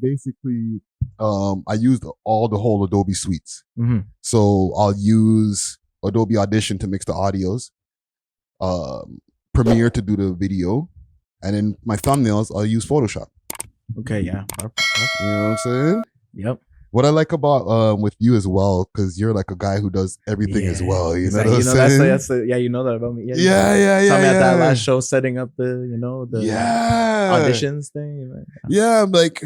basically I used all the whole Adobe suites. Mm-hmm. So I'll use Adobe Audition to mix the audios, Premiere to do the video, and then my thumbnails I'll use Photoshop. Okay, yeah. You know what I'm saying? Yep. What I like about with you as well, because you're like a guy who does everything as well. You know what I'm saying? That's yeah, you know that about me. Yeah. Saw me at that last show setting up the auditions thing. Yeah, like,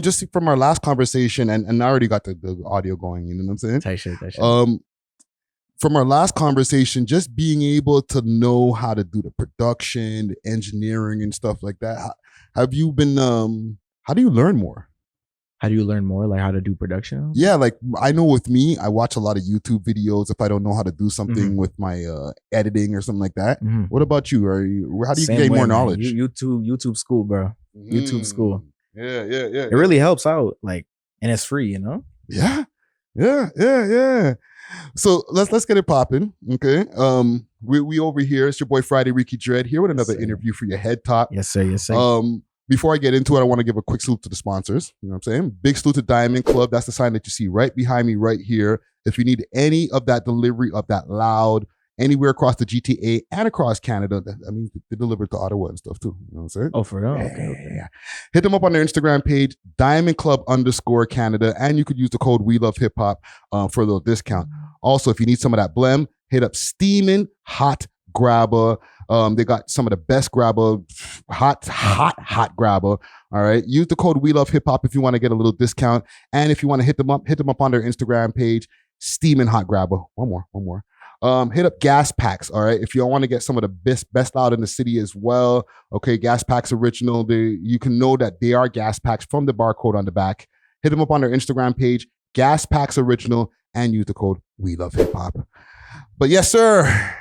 just from our last conversation, and I already got the audio going, you know what I'm saying? Tight shit. From our last conversation, just being able to know how to do the production, the engineering and stuff like that. Have you been, how do you learn more? How do you learn more? Like how to do production? Yeah, like I know with me, I watch a lot of YouTube videos if I don't know how to do something with my editing or something like that. Mm-hmm. What about you? How do you gain more knowledge? YouTube school, bro. YouTube school. Yeah. It really helps out, like, and it's free, Yeah. So let's get it popping. Okay. We over here. It's your boy Friday Ricky Dread here with another interview for your head top. Yes, sir. Before I get into it, I want to give a quick salute to the sponsors. You know what I'm saying? Big salute to Diamond Club. That's the sign that you see right behind me right here. If you need any of that delivery of that loud anywhere across the GTA and across Canada, I mean, they deliver to Ottawa and stuff too. You know what I'm saying? Oh, for real? Yeah. Hit them up on their Instagram page, Diamond Club _Canada, and you could use the code We Love Hip Hop for a little discount. Also, if you need some of that blem, hit up Steamin' Hot Grabber. They got some of the best grabber, hot grabber. All right. Use the code We Love Hip Hop if you want to get a little discount. And if you want to hit them up on their Instagram page, Steamin' Hot Grabber. One more. Hit up Gas Packs. All right. If you want to get some of the best out in the city as well. Okay. Gas Packs Original. You can know that they are Gas Packs from the barcode on the back. Hit them up on their Instagram page, Gas Packs Original, and use the code We Love Hip Hop. But yes, sir.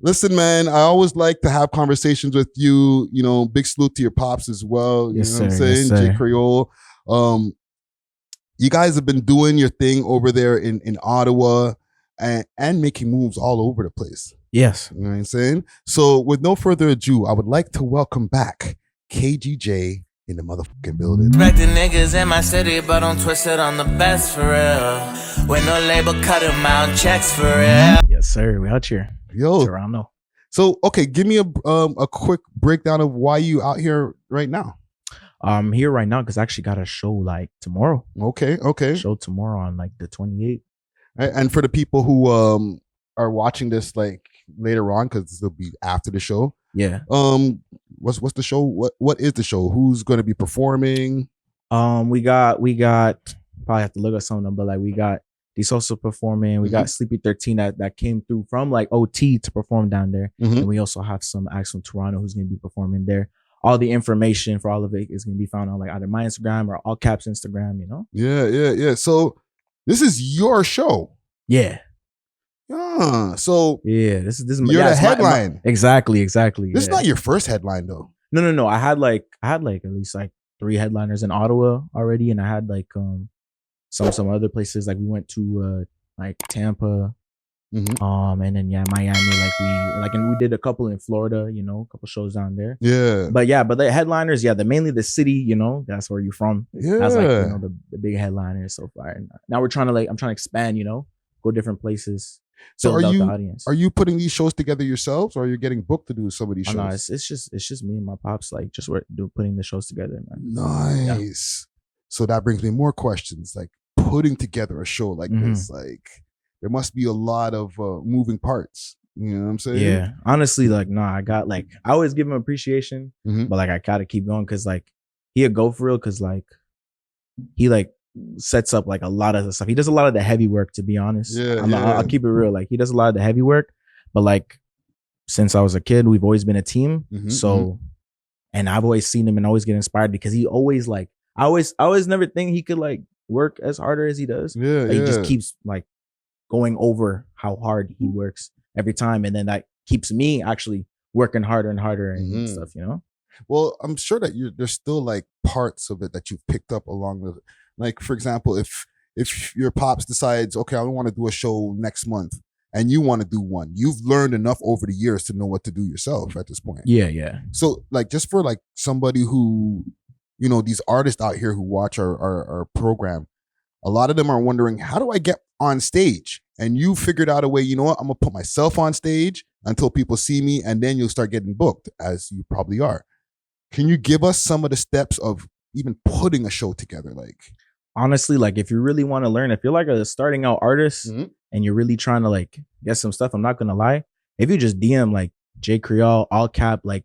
Listen, man, I always like to have conversations with you. Big salute to your pops as well. You know what I'm saying? J. Creole. You guys have been doing your thing over there in Ottawa and making moves all over the place. Yes. You know what I'm saying? So with no further ado, I would like to welcome back KGJ in the motherfucking building. Respect the niggas in my city, but I'm twisted on the best for real. With no label, cut them out, checks for real. Yes, sir. We out here. Yo. Toronto. So, okay, give me a quick breakdown of why you out here right now. I'm here right now because I actually got a show like tomorrow. Okay. Show tomorrow on like the 28th. And for the people who are watching this like later on, because this will be after the show. Yeah. What's the show? What is the show? Who's going to be performing? We got probably have to look at some of them, but like we got D-Sosa performing. We got Sleepy 13 that came through from like OT to perform down there. And we also have some acts from Toronto who's going to be performing there. All the information for all of it is going to be found on like either my Instagram or All Caps Instagram, Yeah. So this is your show. Yeah. So yeah, this is you're the headline. Exactly. This is not your first headline though. No. I had like at least like 3 headliners in Ottawa already, and I had like some other places, like we went to like Tampa, and then Miami, and we did a couple in Florida, a couple shows down there. But the headliners, mainly the city, that's where you're from. That's like the big headliners so far. And now I'm trying to expand, go different places. So are you putting these shows together yourselves, or are you getting booked to do some of these shows? No, it's just me and my pops, like just putting the shows together, man. Nice. Yeah. So that brings me more questions, like putting together a show like this, like there must be a lot of moving parts. You know what I'm saying? Yeah. Honestly, like, I got like, I always give him appreciation, but like I gotta keep going because like he'll go for real because like he like sets up like a lot of the stuff. He does a lot of the heavy work, to be honest. I'll keep it real. Like he does a lot of the heavy work, but like since I was a kid, we've always been a team. So, and I've always seen him and always get inspired because he always like, I always never think he could like work as harder as he does. He just keeps like going over how hard he works every time, and then that keeps me actually working harder and harder and stuff. Well, I'm sure that there's still like parts of it that you've picked up along the, like for example, if your pops decides, okay, I want to do a show next month, and you want to do one, you've learned enough over the years to know what to do yourself at this point. Yeah. So like just for like somebody who these artists out here who watch our program, a lot of them are wondering, how do I get on stage? And you figured out a way, you know what, I'm going to put myself on stage until people see me, and then you'll start getting booked, as you probably are. Can you give us some of the steps of even putting a show together? Like, honestly, like if you really want to learn, if you're like a starting out artist and you're really trying to like get some stuff, I'm not going to lie. If you just DM like J Creole, all cap, like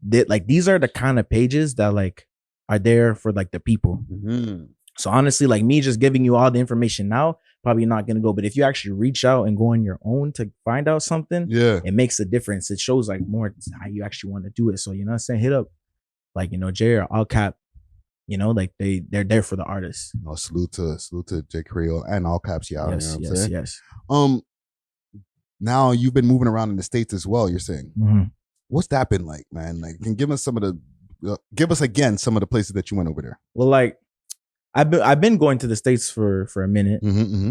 these are the kind of pages that like are there for like the people. So honestly, like me just giving you all the information now, probably not going to go. But if you actually reach out and go on your own to find out something, it makes a difference. It shows like more how you actually want to do it. So, you know what I'm saying? Hit up like, J or all cap, like they're there for the artists. Salute to J Creole and all caps. Yeah. Yes, you know what I'm saying? yes. Now you've been moving around in the States as well, you're saying. What's that been like, man? Like, can give us give us again some of the places that you went over there. Well, like I've been going to the States for a minute,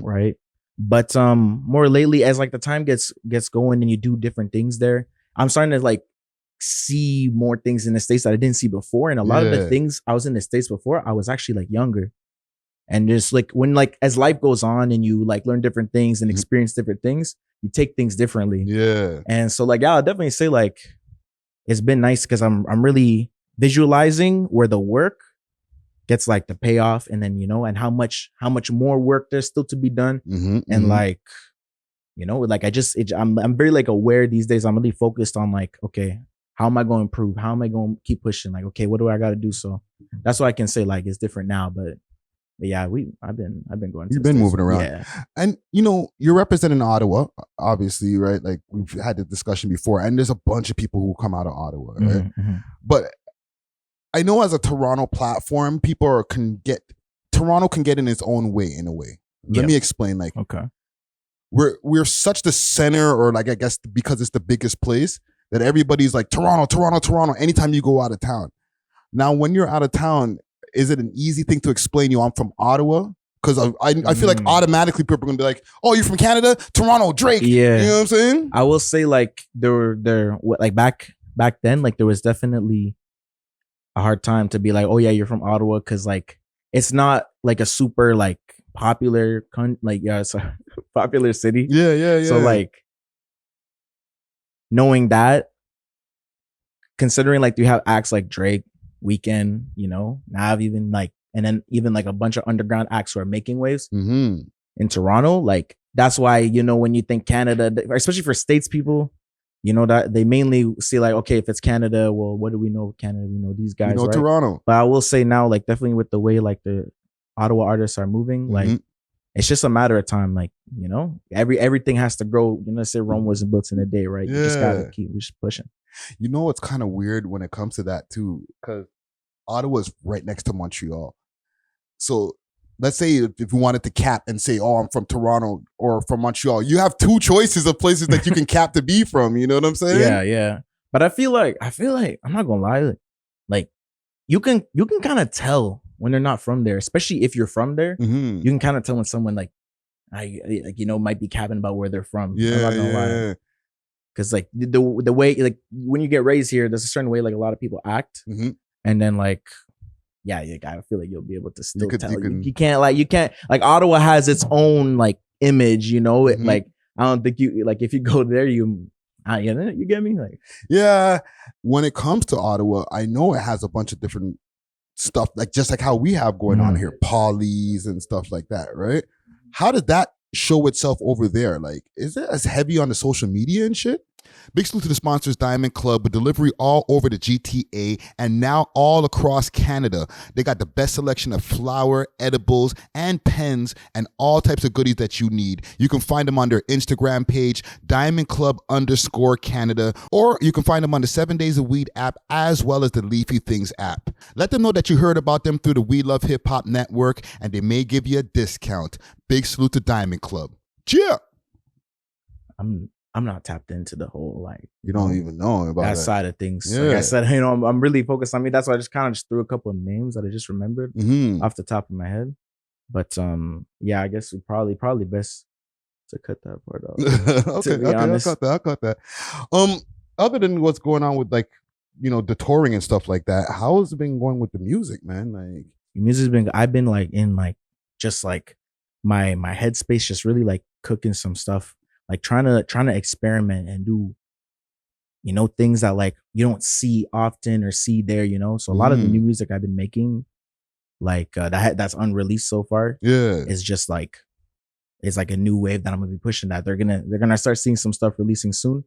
right? But more lately, as like the time gets going and you do different things there, I'm starting to like see more things in the States that I didn't see before. And a lot of the things I was in the States before, I was actually like younger. And just like when like as life goes on and you like learn different things and experience different things, you take things differently. Yeah. And so like, yeah, I'll definitely say like it's been nice because I'm really visualizing where the work gets like the payoff, and then and how much more work there's still to be done. And like like I'm very like aware these days. I'm really focused on like, okay, how am I going to improve? How am I going to keep pushing? Like, okay, what do I got to do? So that's what I can say. Like, it's different now, but yeah, I've been going. You've been moving around, and you're representing Ottawa, obviously, right? Like we've had the discussion before, and there's a bunch of people who come out of Ottawa, right? But I know as a Toronto platform, Toronto can get in its own way, in a way. Let me explain. Like, okay, we're such the center, or like I guess because it's the biggest place, that everybody's like Toronto. Anytime you go out of town. Now, when you're out of town, is it an easy thing to explain I'm from Ottawa? Because I feel like automatically people are going to be like, oh, you're from Canada? Toronto, Drake. Yeah. You know what I'm saying? I will say like there like back then, like there was definitely a hard time to be like, oh yeah, you're from Ottawa. Cause like, it's not like a super like popular, it's a popular city. Yeah. So like knowing that, considering like you have acts like Drake, Weekend, now I've even like, and then even like a bunch of underground acts who are making waves in Toronto. Like that's why when you think Canada, especially for States people, that they mainly see like, okay, if it's Canada, well, what do we know of Canada? We know these guys, right? Toronto. But I will say now, like definitely with the way like the Ottawa artists are moving, like it's just a matter of time. Like everything has to grow. Say Rome wasn't built in a day, right? You just gotta keep pushing. It's kind of weird when it comes to that too, because Ottawa's right next to Montreal. So let's say if you wanted to cap and say, oh, I'm from Toronto or from Montreal, you have two choices of places that you can cap to be from. You know what I'm saying? Yeah. But I feel like I'm not gonna lie, like you can kind of tell when they're not from there, especially if you're from there. You can kind of tell when someone like might be capping about where they're from. Yeah, I'm not gonna lie. Because like the way like when you get raised here, there's a certain way like a lot of people act, and then like I feel like you'll be able to still tell. You can't like Ottawa has its own like image, like I don't think you like if you go there you get me like when it comes to Ottawa, I know it has a bunch of different stuff like just like how we have going on here, pollies and stuff like that, right? How did that show itself over there? Like, is it as heavy on the social media and shit? Big salute to the sponsors, Diamond Club, with delivery all over the GTA and now all across Canada. They got the best selection of flour, edibles, and pens, and all types of goodies that you need. You can find them on their Instagram page, _Canada, or you can find them on the 7 Days of Weed app, as well as the Leafy Things app. Let them know that you heard about them through the We Love Hip Hop Network, and they may give you a discount. Big salute to Diamond Club. Cheer! I'm not tapped into the whole like you don't even know about that side of things. Like I said, I'm really focused on me. That's why I just kind of just threw a couple of names that I just remembered off the top of my head. But I guess we probably best to cut that part off. okay, I'll cut that. Other than what's going on with like the touring and stuff like that, how has it been going with the music, man? Like music's been, I've been like in like just like my headspace, just really like cooking some stuff, like trying to experiment and do things that like you don't see often or see there, so a lot of the new music I've been making, like that's unreleased so far, is just like, it's like a new wave that I'm gonna be pushing, that they're gonna start seeing some stuff releasing soon.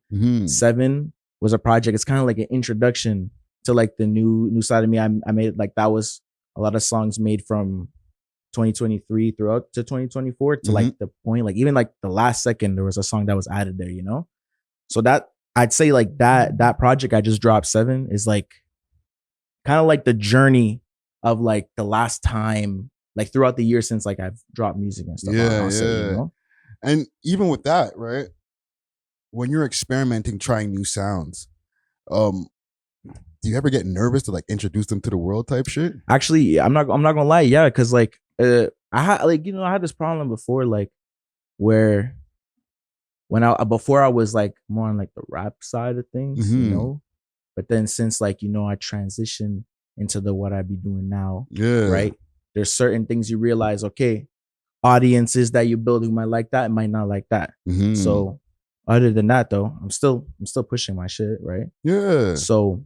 7 was a project. It's kind of like an introduction to like the new side of me. I made, like, that was a lot of songs made from 2023 throughout to 2024 to like the point, like even like the last second there was a song that was added there, so that I'd say like that project I just dropped, 7, is like kind of like the journey of like the last time, like throughout the year since like I've dropped music and stuff. And even with that, right, when you're experimenting, trying new sounds, do you ever get nervous to like introduce them to the world type shit? Actually, I'm not gonna lie, yeah, because like I had this problem before, like where before I was like more on like the rap side of things, but then since like I transitioned into what I be doing now, right, there's certain things you realize, okay, audiences that you build who might like that and might not like that. So other than that though, I'm still pushing my shit, right? So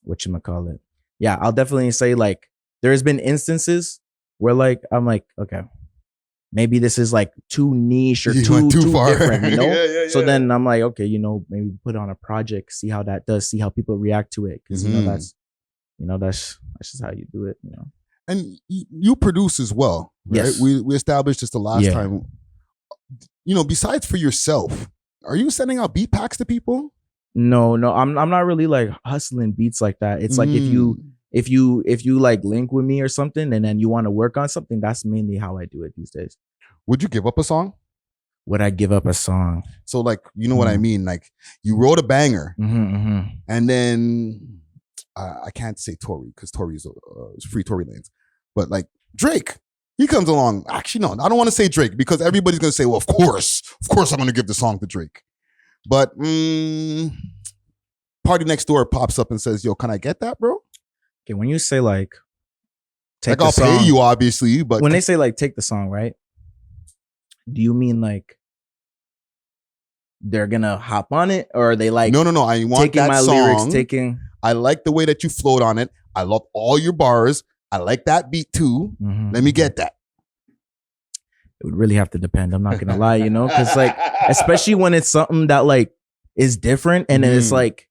whatchamacallit, I'll definitely say like there's been instances where like I'm like, okay, maybe this is like too niche or too far, different, So then I'm like, okay, maybe put on a project, see how that does, see how people react to it, because that's just how you do it, And you produce as well, right? Yes. We established this the last time. Besides for yourself, are you sending out beat packs to people? No, I'm not really like hustling beats like that. It's like if you like link with me or something and then you want to work on something, that's mainly how I do it these days. Would you give up a song? Would I give up a song? So like, what I mean? Like you wrote a banger and then I can't say Tory because Tory's free Tory lanes, but like Drake, he comes along. Actually, no, I don't want to say Drake because everybody's going to say, well, of course I'm going to give the song to Drake. But Party Next Door pops up and says, yo, can I get that, bro? Okay, when you say like, take I'll pay you, obviously, but when they say like take the song, right? Do you mean like they're gonna hop on it, or are they like no? I want taking that my song. lyrics, I like the way that you flowed on it. I love all your bars. I like that beat too. Let me get that. It would really have to depend. I'm not gonna lie, because like, especially when it's something that like is different, and then it's like,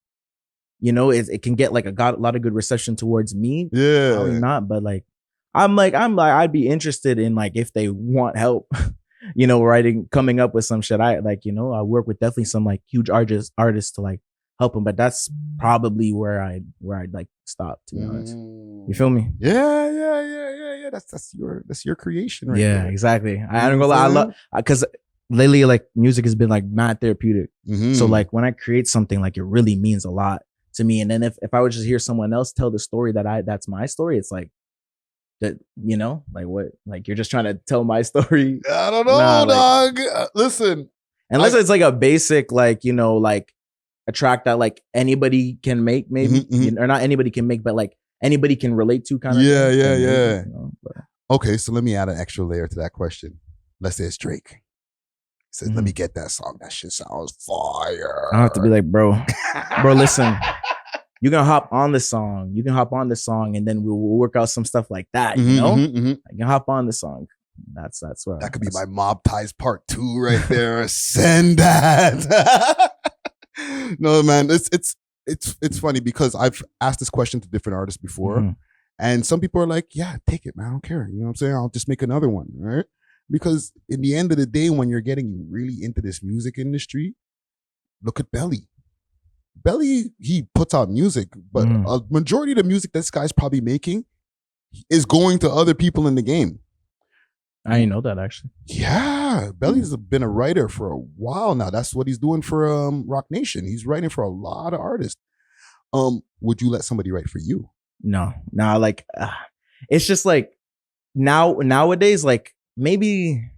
it can get like a lot of good reception towards me. Yeah, probably not, but like, I'm like, I'd be interested in like if they want help, coming up with some shit. I like, I work with definitely some like huge artists to like help them, but that's probably where I'd like stop, to be honest. You feel me? Yeah. That's your creation, right? Yeah, exactly. I don't go lie. I love, because lately like music has been like mad therapeutic. So like when I create something, like it really means a lot to me. And then if I would just hear someone else tell the story that's my story, it's like that, like what, like you're just trying to tell my story. I don't know, dog. Listen, unless it's like a basic, like, like a track that like anybody can make, maybe, or not anybody can make, but like anybody can relate to, kind of. Yeah. Okay, so let me add an extra layer to that question. Let's say it's Drake. He says, let me get that song. That shit sounds fire. I have to be like, bro, listen, you can hop on the song. And then we'll work out some stuff like that, I can hop on the song. That's where that could be my Mob Ties Part 2 right there. Send that. No, man, it's funny because I've asked this question to different artists before, and some people are like, yeah, take it, man, I don't care. You know what I'm saying? I'll just make another one, right? Because in the end of the day, when you're getting really into this music industry, look at Belly. Belly, he puts out music, but a majority of the music this guy's probably making is going to other people in the game. I didn't know that, actually. Yeah, Belly's been a writer for a while now. That's what he's doing for Rock Nation. He's writing for a lot of artists. Would you let somebody write for you? No, like it's just like nowadays, like maybe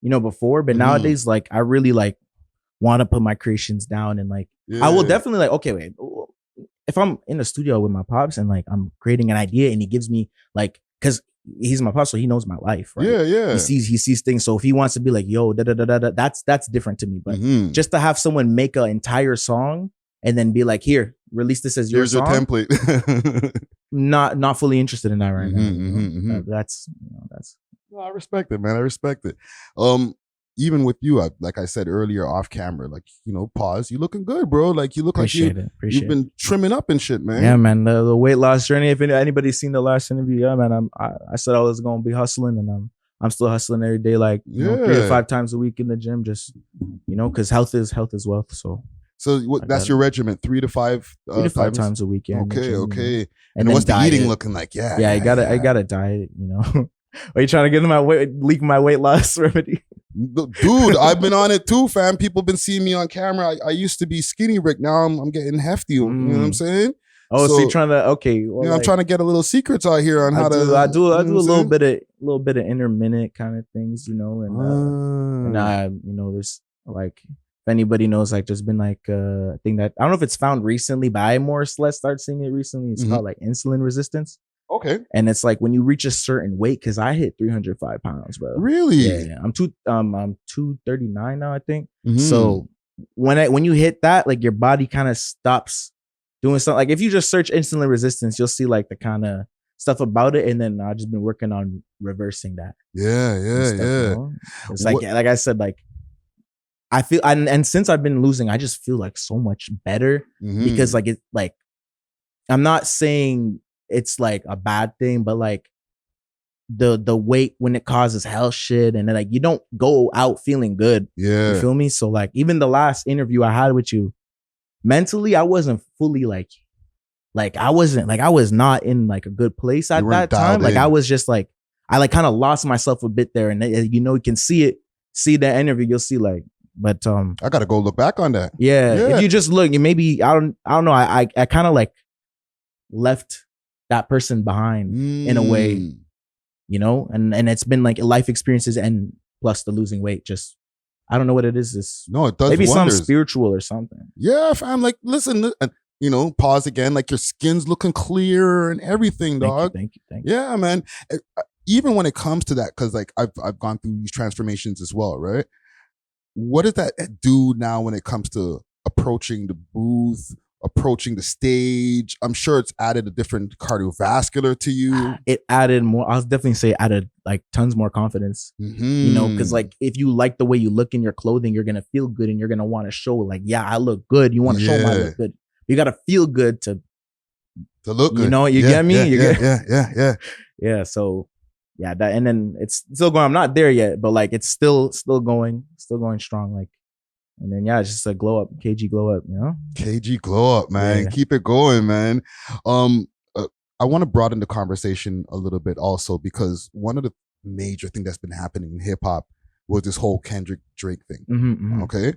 before, but nowadays, like I really like want to put my creations down, and like I will definitely like, okay, wait, if I'm in the studio with my pops and like I'm creating an idea and he gives me like, because he's my pops, so he knows my life, right? Yeah. He sees things. So if he wants to be like, yo, that's different to me. But just to have someone make an entire song and then be like, here, release this as your Here's song. your template. not fully interested in that right now. That's. No, I respect it, man. I respect it. Even with you, like I said earlier off camera, like, pause, you looking good, bro. Like you look Appreciate you've been trimming up and shit, man. Yeah, man. The weight loss journey. If anybody's seen the last interview, yeah, man. I said I was gonna be hustling, and I'm still hustling every day, like 3 to 5 times a week in the gym, just because health is wealth. So that's your regimen, 3 to 5 3 to 5 times a week. Yeah. Okay. And what's the eating looking like? Yeah. I got a diet. Are you trying to get leak my weight loss remedy? Dude, I've been on it too, fam. People been seeing me on camera. I used to be skinny, Rick. Now I'm getting hefty. You know what I'm saying? Oh, so you're trying to I'm trying to get a little secrets out here on how to. I do a little bit of intermittent kind of things, and there's like, if anybody knows, like, there's been like a thing that I don't know if it's found recently, but I more or less started seeing it recently. It's called like insulin resistance. Okay. And it's like when you reach a certain weight, because I hit 305 pounds, bro. Really? Yeah. I'm 239 now, I think. So when you hit that, like your body kind of stops doing something. Like if you just search insulin resistance, you'll see like the kind of stuff about it. And then I've just been working on reversing that. Yeah. It's like I said, like I feel, and since I've been losing, I just feel like so much better because like it's like, I'm not saying it's like a bad thing, but like the weight when it causes health shit, and then like you don't go out feeling good. Yeah. You feel me? So like even the last interview I had with you, mentally I wasn't fully like I was not in like a good place at that time. Like I was just like, I like kind of lost myself a bit there, and you can see that interview, you'll see like, but I gotta go look back on that. Yeah. If you just look, you maybe I don't know. I kind of like left that person behind in a way, and it's been like life experiences and plus the losing weight. Just, I don't know what it is. It does maybe wonders. something spiritual or something. Yeah, fam. Like, listen, pause again. Like your skin's looking clear and everything, dog. Thank you. Yeah, man. Even when it comes to that, because like I've gone through these transformations as well, right? What does that do now when it comes to approaching the booth, approaching the stage? I'm sure it's added a different cardiovascular to you. It added more. I'll definitely say it added like tons more confidence. Because like if you like the way you look in your clothing, you're gonna feel good and you're gonna want to show like, yeah, I look good. You want to show them I look good. You gotta feel good to look good. You get me? Yeah. So yeah, that, and then it's still going. I'm not there yet, but like it's still going strong. Like, and then it's just a glow up, KG glow up, KG glow up, man. Yeah. Keep it going, man. I want to broaden the conversation a little bit also, because one of the major things that's been happening in hip hop was this whole Kendrick Drake thing. Okay.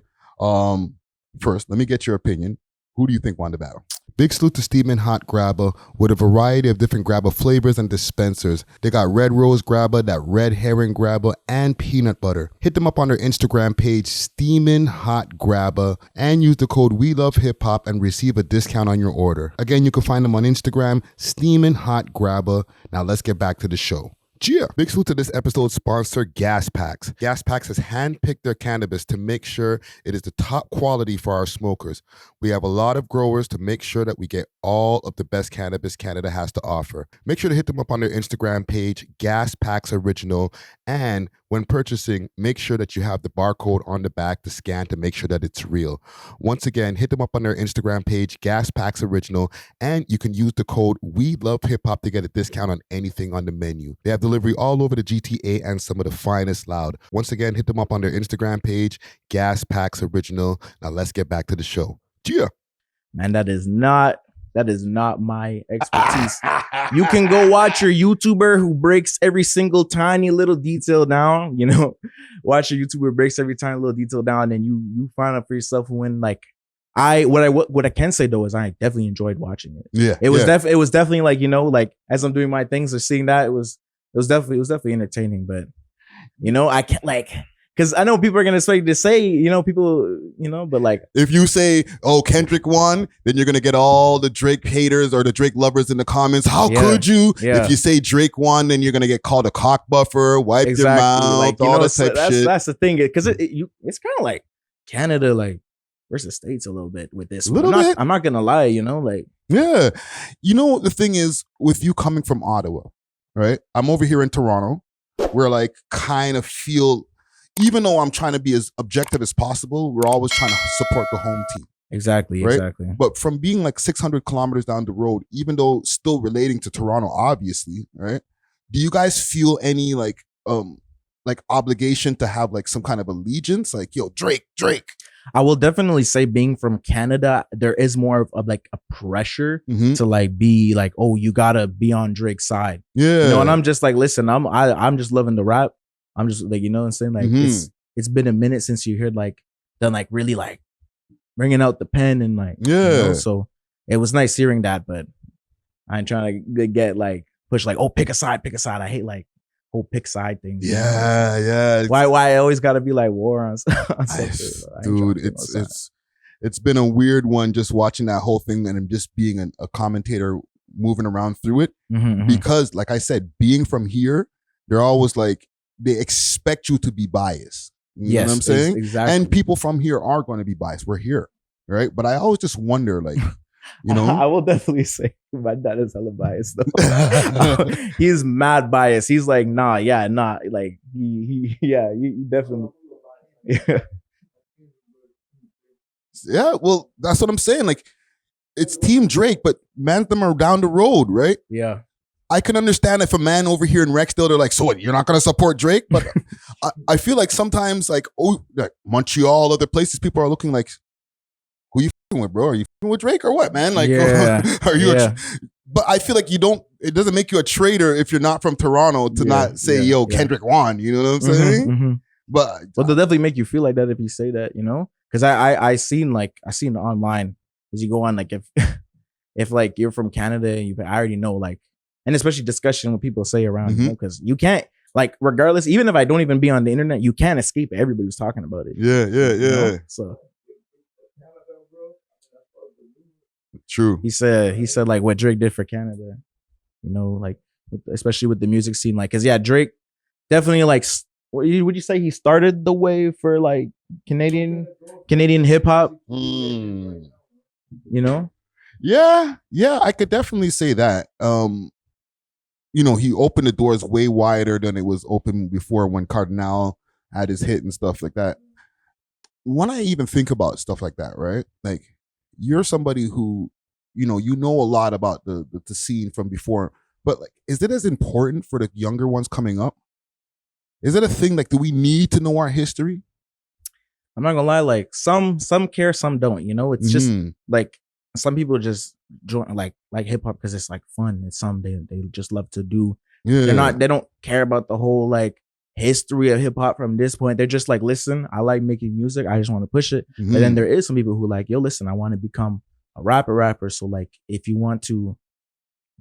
First, let me get your opinion. Who do you think won the battle? Big salute to Steamin' Hot Grabba with a variety of different Grabba flavors and dispensers. They got red rose Grabba, that red herring Grabba, and peanut butter. Hit them up on their Instagram page, Steamin' Hot Grabba, and use the code WeLoveHipHop and receive a discount on your order. Again, you can find them on Instagram, Steamin' Hot Grabba. Now let's get back to the show. Yeah. Big salute to this episode's sponsor, Gas Packs. Gas Packs has handpicked their cannabis to make sure it is the top quality for our smokers. We have a lot of growers to make sure that we get all of the best cannabis Canada has to offer. Make sure to hit them up on their Instagram page, Gas Packs Original, and when purchasing, make sure that you have the barcode on the back to scan to make sure that it's real. Once again, hit them up on their Instagram page, Gas Packs Original, and you can use the code WeLoveHipHop to get a discount on anything on the menu. They have delivery all over the GTA and some of the finest loud. Once again, hit them up on their Instagram page, Gas Packs Original. Now let's get back to the show. Yeah. Man, that is not my expertise. You can go watch your YouTuber who breaks every single tiny little detail down, watch your YouTuber breaks every tiny little detail down, and you find out for yourself when, like, what I can say though is I definitely enjoyed watching it. Yeah. It was definitely like, like as I'm doing my things or seeing that, it was definitely entertaining, but I can't, like, Because I know people are gonna expect you to say, people, but like if you say, "Oh, Kendrick won," then you're gonna get all the Drake haters or the Drake lovers in the comments. How could you? Yeah. If you say Drake won, then you're gonna get called a cock buffer, wipe your mouth, like, all that type shit. That's the thing, because it's kind of like Canada, like versus States a little bit with this. I'm not gonna lie, like yeah. The thing is with you coming from Ottawa, right? I'm over here in Toronto. We're like kind of feel. Even though I'm trying to be as objective as possible, we're always trying to support the home team. Exactly, right? Exactly. But from being like 600 kilometers down the road, even though still relating to Toronto, obviously, right? Do you guys feel any like obligation to have like some kind of allegiance? Like, yo, Drake. I will definitely say being from Canada, there is more of like a pressure to like be like, oh, you gotta be on Drake's side. Yeah. And I'm just like, listen, I'm just loving the rap. I'm just like, what I'm saying? Like it's been a minute since you heard like done like really like bringing out the pen and like so it was nice hearing that, but I ain't trying to get like push like, oh, pick a side. I hate like whole pick side things. Yeah. Why I always gotta be like war on something. Dude, it's been a weird one just watching that whole thing and just being a commentator moving around through it because like I said, being from here, they're always like they expect you to be biased. You know what I'm saying? Exactly. And people from here are going to be biased. We're here, right? But I always just wonder, like, I will definitely say my dad is hella biased though. He's mad biased. He's like, like he definitely. Yeah, well, that's what I'm saying. Like, it's Team Drake, but man, them are down the road, right? Yeah. I can understand if a man over here in Rexdale, they're like, so what, you're not going to support Drake? But I feel like sometimes like Montreal, other places, people are looking like, who you f***ing with, bro? Are you f***ing with Drake or what, man? Like, are you? But I feel like it doesn't make you a traitor if you're not from Toronto to not say, yo, Kendrick won. You know what I'm saying? But they'll definitely make you feel like that if you say that, Because I seen online, as you go on, like if like you're from Canada, I already know like, and especially discussion what people say around, because you can't, like, regardless, even if I don't even be on the internet, you can't escape it. Everybody was talking about it. Yeah. So true. He said like what Drake did for Canada, like especially with the music scene, like, cause Drake definitely like, would you say he started the way for like Canadian hip hop? Yeah, I could definitely say that. He opened the doors way wider than it was open before when Cardinal had his hit and stuff like that. When I even think about stuff like that, right? Like, you're somebody who, you know a lot about the scene from before, but like, is it as important for the younger ones coming up? Is it a thing? Like, do we need to know our history? I'm not gonna lie, like some care, some don't. It's just like some people just join like hip hop because it's like fun. It's something they just love to do. Yeah. They don't care about the whole like history of hip hop from this point. They're just like, listen, I like making music. I just want to push it. But then there is some people who like, yo, listen, I want to become a rapper. So like, if you want to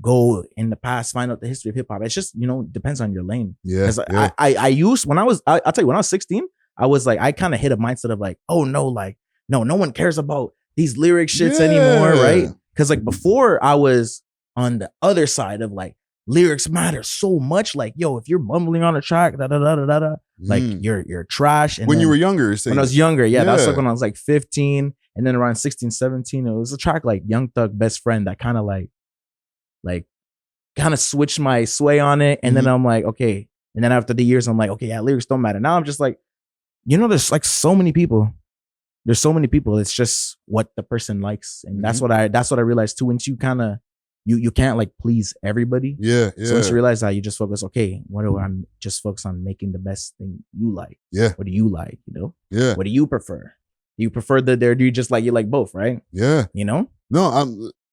go in the past, find out the history of hip hop, it's just, depends on your lane. Yeah. I used when I was, I'll tell you, when I was 16, I was like, I kind of hit a mindset of like, oh no, like, no one cares about these lyric shits anymore, right? Because like before I was on the other side of like lyrics matter so much. Like, yo, if you're mumbling on a track, like you're trash. And when you were younger, when I was younger, that's like when I was like 15, and then around 16, 17, it was a track like Young Thug Best Friend that kind of like kind of switched my sway on it. And then I'm like, okay. And then after the years, I'm like, okay, lyrics don't matter. Now I'm just like, there's like so many people. There's so many people. It's just what the person likes. And that's what I realized too. Once you kind of, you can't like please everybody. Yeah. So once you realize that, you just focus, okay, I'm just focused on making the best thing you like. Yeah. What do you like? Yeah. What do you prefer? Do you prefer do you just like, you like both, right? Yeah. No,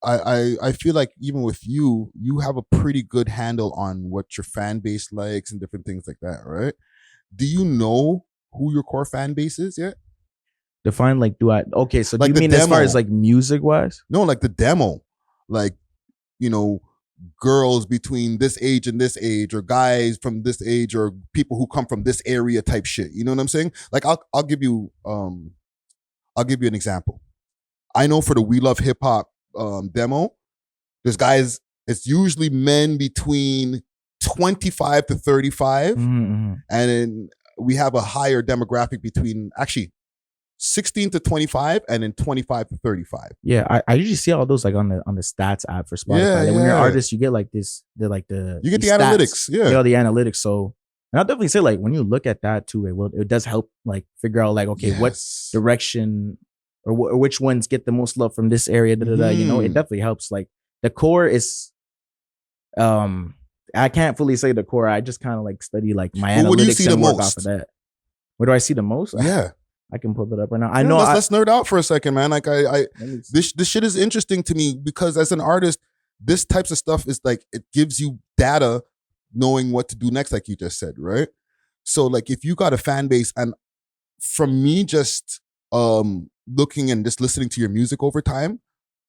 I feel like even with you have a pretty good handle on what your fan base likes and different things like that, right? Do you know who your core fan base is yet? Define like, so like do you mean demo. As far as like music wise? No, like the demo, like, girls between this age and this age, or guys from this age, or people who come from this area type shit. You know what I'm saying? Like I'll give you an example. I know for the We Love Hip Hop demo, there's guys, it's usually men between 25 to 35. And then we have a higher demographic between actually 16 to 25 and then 25 to 35. Yeah, I usually see all those like on the stats app for Spotify. Yeah, like when yeah. you're an artist, you get like this, they're like You get the stats. analytics. Yeah. You get all the analytics. So, and I'll definitely say like when you look at that too, it does help like figure out like, okay, what direction or which ones get the most love from this area, you know, it definitely helps. Like the core is, I can't fully say the core. I just kind of like study like my analytics what do you see and the work most? off of that. Where do I see the most? Yeah. I can pull that up right now. I know. Let's nerd out for a second, man. Like this shit is interesting to me because as an artist, this types of stuff is like, it gives you data knowing what to do next, like you just said, right? So like if you got a fan base, and from me just looking and just listening to your music over time,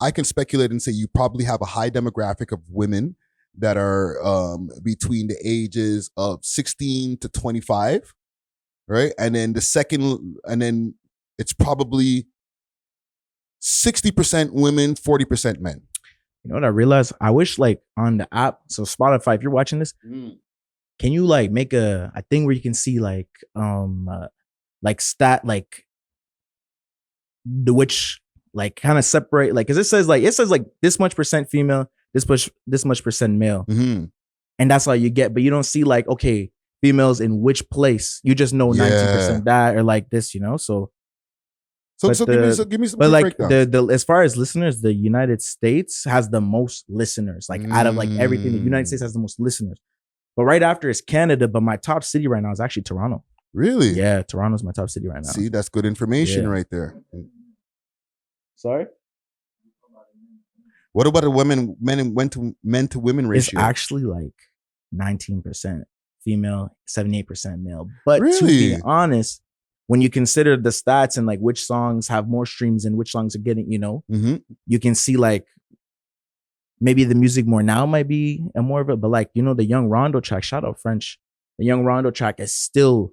I can speculate and say you probably have a high demographic of women that are between the ages of 16 to 25, right? And then it's probably 60% women, 40% men. You know what I realized? I wish like on the app, so Spotify, if you're watching this, can you like make a thing where you can see like stat like which like kind of separate like, because it says like this much percent female, this much percent male, and that's all you get. But you don't see like, okay, females in which place. You just know 90% that or like this, you know. So give me some. But like the as far as listeners, the United States has the most listeners. Like out of like everything, the United States has the most listeners. But right after is Canada. But my top city right now is actually Toronto. Really? Yeah, Toronto's my top city right now. See, that's good information right there. Sorry. What about the men to women ratio? It's actually like 19% female, 78% male. But really? To be honest, when you consider the stats and like which songs have more streams and which songs are getting, you know, you can see like maybe the music more now might be more of it. But like, you know, the Young Rondo track, shout out French, the Young Rondo track is still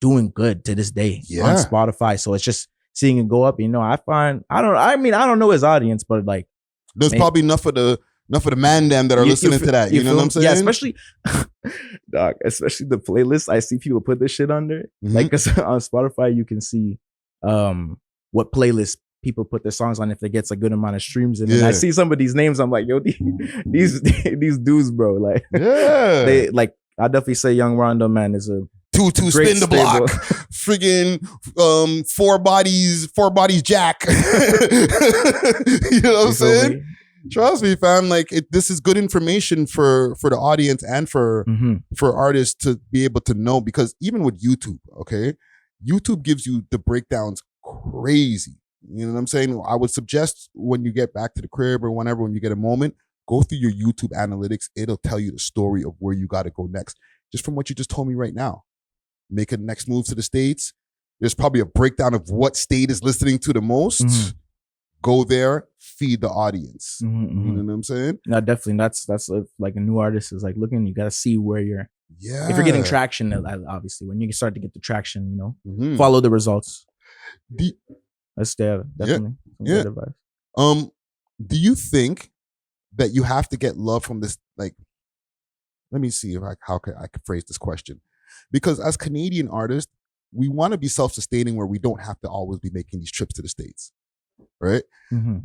doing good to this day on Spotify. So it's just seeing it go up. You know, I don't know his audience, but like there's probably enough of the man them that are listening to that. You know what I'm saying? Yeah, especially dog, especially the playlist. I see people put this shit under. Like, cause on Spotify you can see what playlist people put their songs on if it gets a good amount of streams. And I see some of these names, I'm like, yo, these dudes, bro. Like they like, I definitely say Young Rondo, man, is a two spin the block, friggin' four bodies jack. You know what I'm saying? Trust me, fam. Like this is good information for the audience and for artists to be able to know, because even with YouTube, okay, YouTube gives you the breakdowns crazy. You know what I'm saying? I would suggest when you get back to the crib or whenever, when you get a moment, go through your YouTube analytics. It'll tell you the story of where you got to go next. Just from what you just told me right now. Make a next move to the States. There's probably a breakdown of what state is listening to the most. Go there, feed the audience. You know what I'm saying? No, definitely. That's like a new artist is like looking. You got to see where you're. If you're getting traction, obviously, when you start to get the traction, you know, follow the results. That's definitely good advice. Do you think that you have to get love from this? Like, let me see if how I could phrase this question. Because as Canadian artists, we want to be self-sustaining where we don't have to always be making these trips to the States, right? Do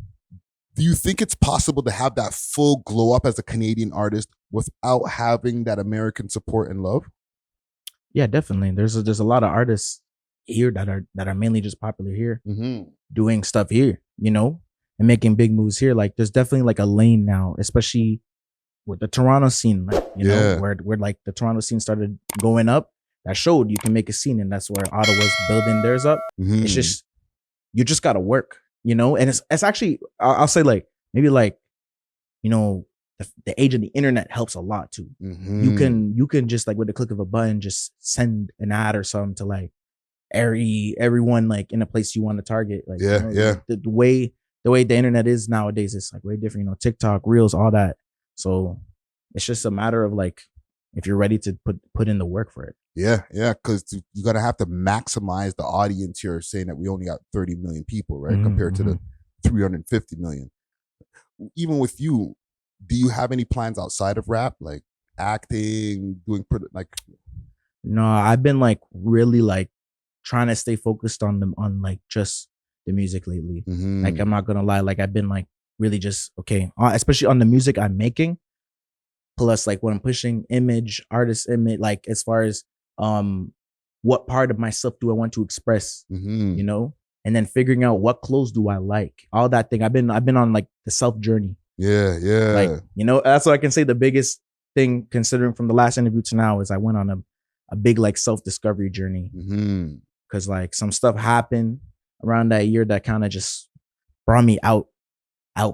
you think it's possible to have that full glow up as a Canadian artist without having that American support and love? Yeah, definitely. There's a lot of artists here that are mainly just popular here, doing stuff here, you know, and making big moves here. Like there's definitely like a lane now, especially with the Toronto scene, like, you know, where like the Toronto scene started going up. That showed you can make a scene, and that's where Ottawa's building theirs up. It's just, you just got to work, you know. And it's actually, I'll say like maybe like, you know, the age of the internet helps a lot too. You can just like with the click of a button just send an ad or something to like everyone like in a place you want to target. Like you know, the way the internet is nowadays, it's like way different. You know, TikTok, Reels, all that. So it's just a matter of like, if you're ready to put in the work for it. Yeah, because you gotta have to maximize the audience here, saying that we only got 30 million people, right? Compared to the 350 million. Even with you, do you have any plans outside of rap, like acting, doing like? No, I've been like really like trying to stay focused on like just the music lately. Like, I'm not gonna lie, like I've been like really just especially on the music I'm making. Plus, like when I'm pushing artist image, like as far as what part of myself do I want to express, you know, and then figuring out what clothes do I like, all that thing. I've been on like the self journey. Yeah. Like, you know, that's what I can say. The biggest thing, considering from the last interview to now, is I went on a big like self discovery journey. Because like some stuff happened around that year that kind of just brought me out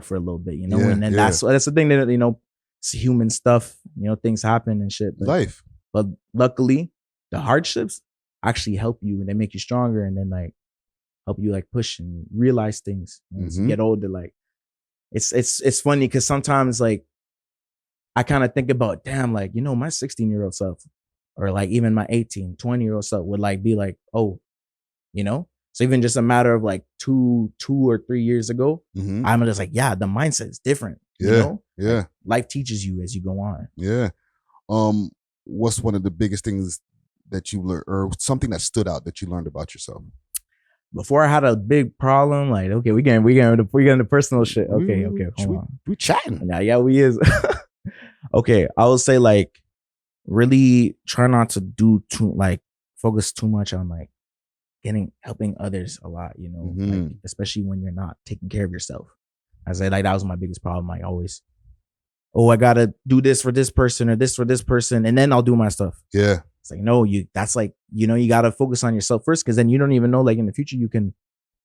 for a little bit, you know, and then that's the thing that, you know, it's human stuff, you know, things happen and shit. But, life. But luckily, the hardships actually help you and they make you stronger, and then like help you like push and realize things. You know, as you get older, like it's funny because sometimes like I kind of think about, damn, like, you know, my 16-year-old self, or like even my 18, 20-year-old self would like be like, oh, you know. So even just a matter of like 2 or 3 years ago, I'm just like, yeah, the mindset is different. You know? Like, life teaches you as you go on. Yeah. What's one of the biggest things that you learned, or something that stood out that you learned about yourself? Before I had a big problem, like, okay, we getting into personal shit. Okay, hold on. We chatting. Yeah, we is. Okay, I would say like really try not to focus too much on like helping others a lot, you know, like, especially when you're not taking care of yourself. I say like that was my biggest problem. Like always, I gotta do this for this person or this for this person, and then I'll do my stuff. Yeah. It's like, no, that's like, you know, you gotta focus on yourself first, because then you don't even know, like in the future you can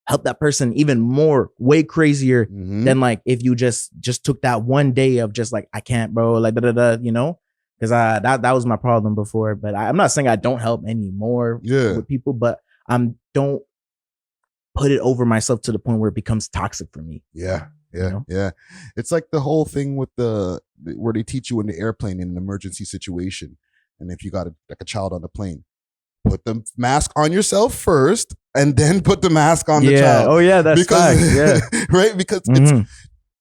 help that person even more, way crazier than like if you just took that one day of just like, I can't, bro, like you know, because that was my problem before. But I'm not saying I don't help anymore with people, but don't put it over myself to the point where it becomes toxic for me. Yeah. You know? Yeah. It's like the whole thing with where they teach you in the airplane in an emergency situation. And if you got a child on the plane, put the mask on yourself first and then put the mask on the child. Oh yeah, that's facts. Yeah. Right? Because it's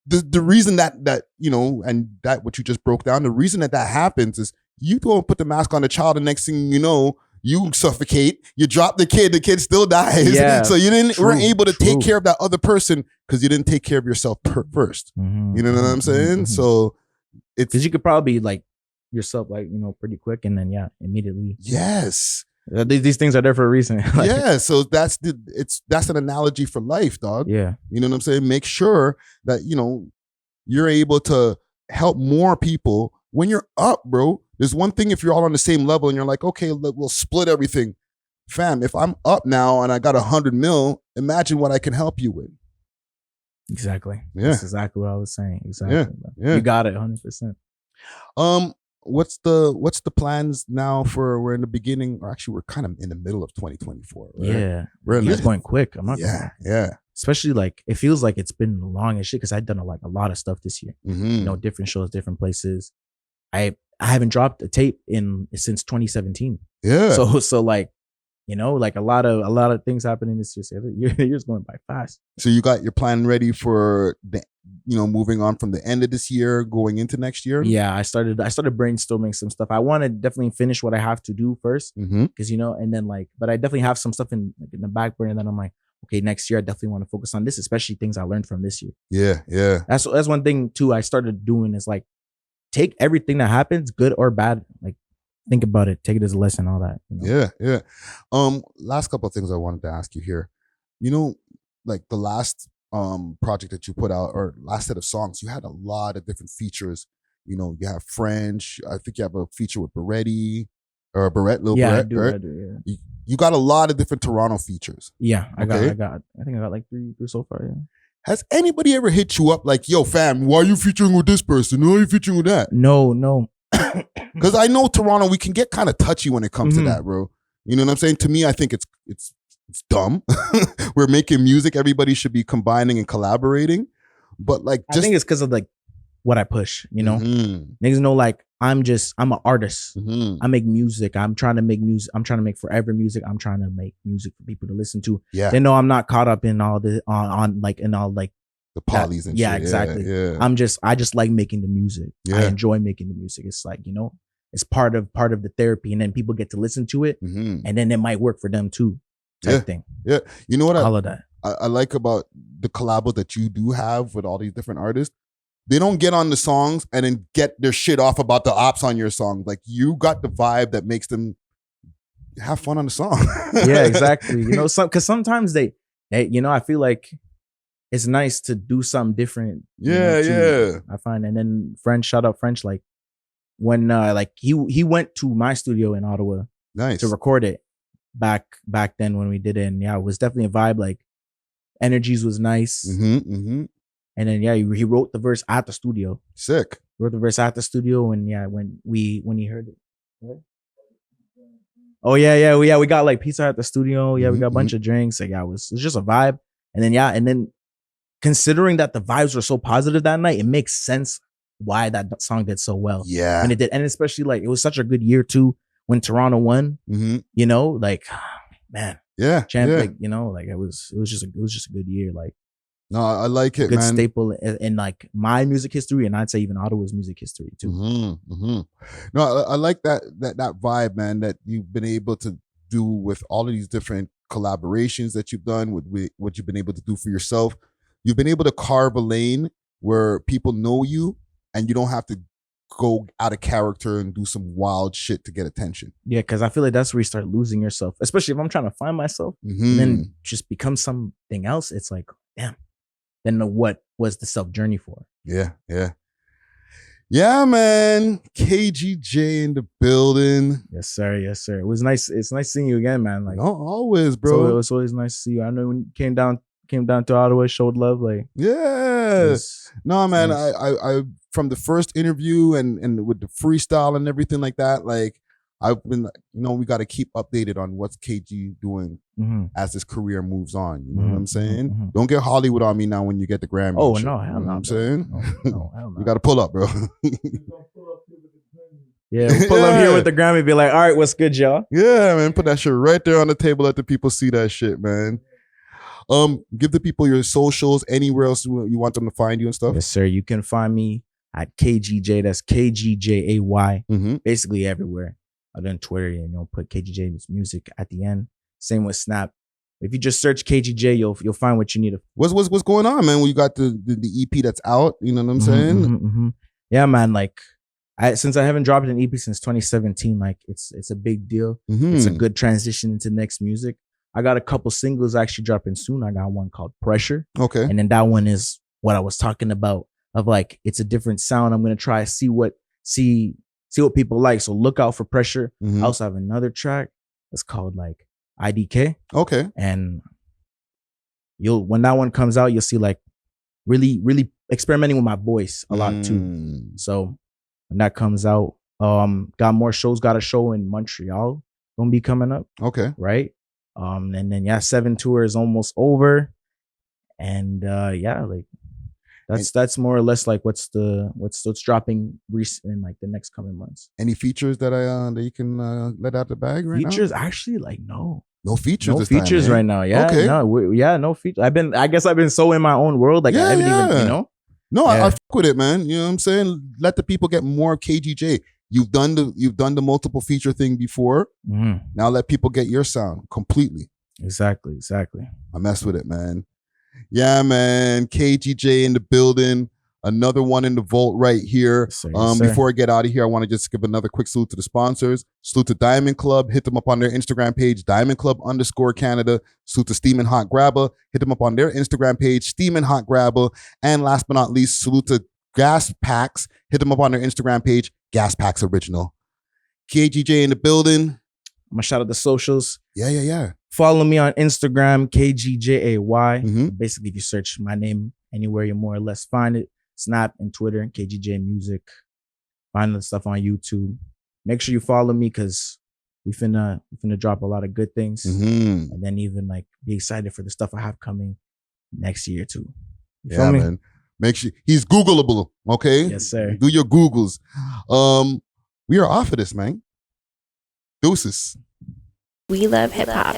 the reason that, you know, and that what you just broke down, the reason that happens is you go and put the mask on the child, and next thing you know, you suffocate, you drop the kid still dies. Yeah, so you weren't able to take care of that other person because you didn't take care of yourself first. You know what I'm saying? So it's because you could probably like yourself, like, you know, pretty quick, and then immediately. Yes. These things are there for a reason. Like, yeah, so that's an analogy for life, dog. Yeah. You know what I'm saying? Make sure that, you know, you're able to help more people when you're up, bro. There's one thing if you're all on the same level and you're like, okay, we'll split everything. Fam, if I'm up now and I got 100 mil, imagine what I can help you with. Exactly. Yeah. That's exactly what I was saying. Exactly. Yeah. You got it 100%. What's the plans now we're in the beginning, or actually we're kind of in the middle of 2024, right? Yeah. It's going quick. I'm not Yeah. Especially like it feels like it's been long as shit, because I've done a lot of stuff this year. You know, different shows, different places. I haven't dropped a tape since 2017. Yeah. So like, you know, like a lot of things happening this year. So the year's going by fast. So you got your plan ready for moving on from the end of this year, going into next year? Yeah, I started brainstorming some stuff. I want to definitely finish what I have to do first, because you know, and then like, but I definitely have some stuff in the back burner that I'm like, okay, next year I definitely want to focus on this, especially things I learned from this year. Yeah. That's one thing too I started doing, is like take everything that happens, good or bad, like think about it, take it as a lesson, all that. You know? Yeah. Last couple of things I wanted to ask you here. You know, like the last project that you put out, or last set of songs, you had a lot of different features. You know, you have French. I think you have a feature with Barrett, Barrett, right? I do, yeah. You got a lot of different Toronto features. Yeah, I think I got like 3 so far. Yeah. Has anybody ever hit you up like, yo, fam, why are you featuring with this person? Why are you featuring with that? No. Because I know Toronto, we can get kind of touchy when it comes to that, bro. You know what I'm saying? To me, I think it's dumb. We're making music. Everybody should be combining and collaborating. But like, I think it's because of like what I push, you know? Niggas know like I'm an artist. I make music. I'm trying to make music. I'm trying to make forever music. I'm trying to make music for people to listen to. Yeah. They know I'm not caught up in all the on like in all like the pollies and yeah, shit. exactly. Yeah. I just like making the music. Yeah. I enjoy making the music. It's like, you know, it's part of the therapy, and then people get to listen to it, and then it might work for them too. Type thing. Yeah. You know what all of that. I like about the collabs that you do have with all these different artists? They don't get on the songs and then get their shit off about the ops on your song. Like you got the vibe that makes them have fun on the song. Yeah, exactly. You know, because sometimes they, you know, I feel like it's nice to do something different. Yeah, yeah. I find, and then French, shout out French, like when like he went to my studio in Ottawa, nice, to record it back then when we did it, and yeah, it was definitely a vibe. Like energies was nice. And then he wrote the verse at the studio. Sick. Wrote the verse at the studio, and yeah, when he heard it. What? Oh yeah, we got like pizza at the studio. Yeah, we got a bunch of drinks. Like, yeah, it was just a vibe. And then considering that the vibes were so positive that night, it makes sense why that song did so well. Yeah, and it did, and especially like it was such a good year too when Toronto won. You know, like man, yeah, like, you know, like it was just a good year. Like. No, I like it, good man. Staple in like my music history, and I'd say even Ottawa's music history too. No, I like that vibe, man, that you've been able to do with all of these different collaborations that you've done with what you've been able to do for yourself. You've been able to carve a lane where people know you, and you don't have to go out of character and do some wild shit to get attention. Yeah, because I feel like that's where you start losing yourself, especially if I'm trying to find myself and then just become something else. It's like, damn. Then what was the self journey for? Yeah, man. KGJ in the building. Yes, sir. It was nice. It's nice seeing you again, man. Like always, bro. So it was always nice to see you. I know when you came down to Ottawa, showed love. Like no, man. Nice. I from the first interview and with the freestyle and everything like that, like I've been, you know, we got to keep updated on what's KG doing as his career moves on. You know what I'm saying? Don't get Hollywood on me now when you get the Grammy. Oh, no, hell no. You know what I'm saying? No, hell no. You got to pull up, bro. Yeah, we'll pull up here with the Grammy, be like, all right, what's good, y'all? Yeah, man. Put that shit right there on the table. Let the people see that shit, man. Give the people your socials, anywhere else you want them to find you and stuff. Yes, sir. You can find me at KGJ. That's KGJAY. Basically everywhere. Other than Twitter, you know, put KGJ's music at the end. Same with Snap. If you just search KGJ, you'll find what you need. What's going on, man? When you got the EP that's out, you know what I'm saying? Yeah, man. Like, since I haven't dropped an EP since 2017, like it's a big deal. It's a good transition into next music. I got a couple singles actually dropping soon. I got one called Pressure. Okay, and then that one is what I was talking about. Of like, it's a different sound. I'm gonna try see what people like. So look out for Pressure. I also have another track that's called like IDK. Okay. And when that one comes out, you'll see like really, really experimenting with my voice a lot too. So when that comes out, got more shows, got a show in Montreal gonna be coming up. Okay. Right. And then 7 tour is almost over. And like that's more or less like what's dropping in like the next coming months. Any features that that you can let out the bag right now? Features actually like no features. No features right now. Yeah. Okay. No features. I guess I've been so in my own world. Like I haven't even, you know. No, I fuck with it, man. You know what I'm saying? Let the people get more of KGJ. You've done the multiple feature thing before. Now let people get your sound completely. Exactly. I mess with it, man. Yeah, man. KGJ in the building. Another one in the vault right here. Yes, sir. Before I get out of here, I want to just give another quick salute to the sponsors. Salute to Diamond Club. Hit them up on their Instagram page, Diamond Club _Canada. Salute to Steamin' Hot Grabber. Hit them up on their Instagram page, Steamin' Hot Grabber. And last but not least, salute to Gas Packs. Hit them up on their Instagram page, Gas Packs Original. KGJ in the building. I'm gonna shout out the socials. Yeah. Follow me on Instagram, KGJAY. Basically, if you search my name anywhere, you more or less find it. Snap and Twitter, KGJ Music. Find the stuff on YouTube. Make sure you follow me because we finna drop a lot of good things. And then even like be excited for the stuff I have coming next year too. You feel me? Man. Make sure he's Googleable. Okay. Yes, sir. Do your Googles. We are off of this, man. Deuces. We love hip hop.